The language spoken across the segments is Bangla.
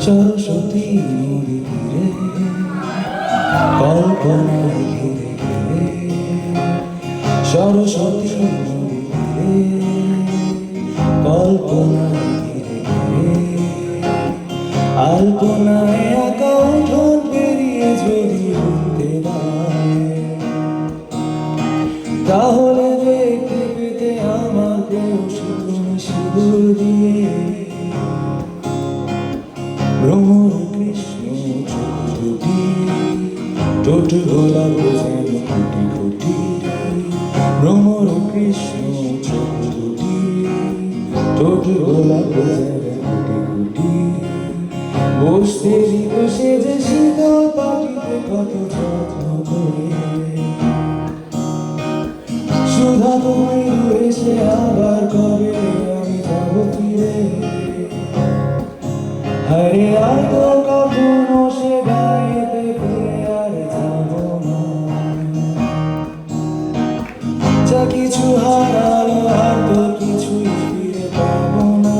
সরস্বতী নদী তীরে কল্পনায় ঘিরে ঘিরে সরস্বতী নদী তীরে কল্পনায় ঘিরে ঘিরে আলপনায় একা উঠোন পেরিয়ে যদি উঠতে পারে তাহলে দেখতে পেতে আমার প্রেয়সী তুমি সিঁদুর দিয়ে ভ্রমর কৃষ্ণ চোখ দুটি ঠোঁট গোলাপ যেন কোটি কোটি ভ্রমর কৃষ্ণ চোখ দুটি ঠোঁট গোলাপ যেন কোটি কোটি বসতে দিবসে যে শীতল পাটিতে কত যত্ন করে সুধা তুমি এসে আবার কবে আমি যাব ফিরে হরে আর তো কখনো সে গাইতে ফিরে আর যাব না যা কিছু হারালো আর তো কিছুই ফিরে পাবো না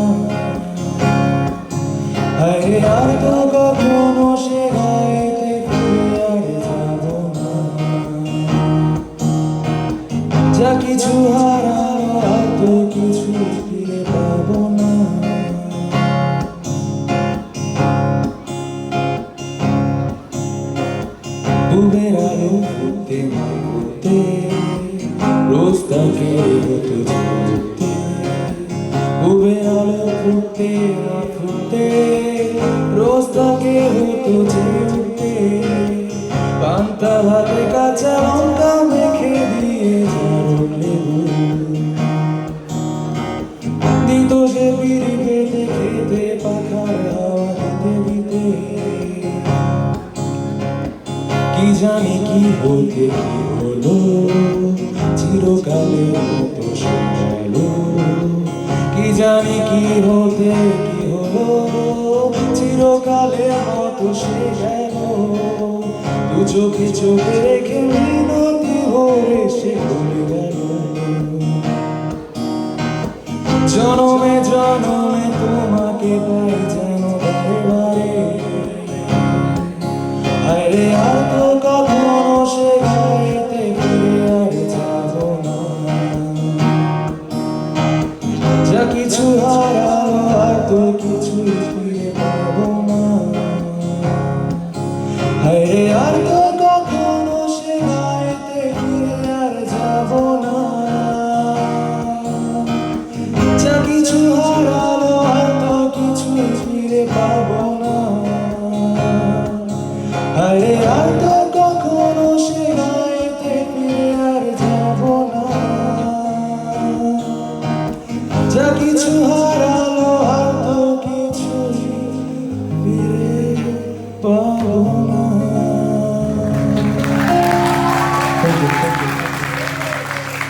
হরে আর তো কখনো সে গাইতে ফিরে আর যাব না যা কিছু হারালো আর তো কিছুই ফিরে পাবো না বুকের আলো ফুটতে ফুটতে রোজ তাকে হতো ঝরতে বুকের আলো ফুটতে ফুটতে রোজ তাকে হতো ঝরতে পান্তা ভাতে কাঁচা লঙ্কা মেখে দিয়ে ঝাড়ুন লেবু দিত সে পিড়ি পেতে খেতে পাখার হাওয়া দিতে দিতে কি জানি কি বলতে কি হলো চিরকালের মতো শোনালো কি জানি কি হতে কি হলো চিরকালের মতো সে গেল দু চোখে চোখে রেখে মিনতি ভরে সে ভুলে গেল জনমে জনমে তোমাকে পাই যেন বারে বারে আরে আর তো কখনো সে গাইতে ফিরে আর যাব না যা কিছু হারালো আর তো কিছুই ফিরে পাবো না আরে আর তো কখনো সে গাইতে ফিরে আর যাব না যা কিছু হারালো আর তো কিছুই ফিরে পাবো না আরে আর তো কখনো সে গাইতে ফিরে আর যাব না যা কিছু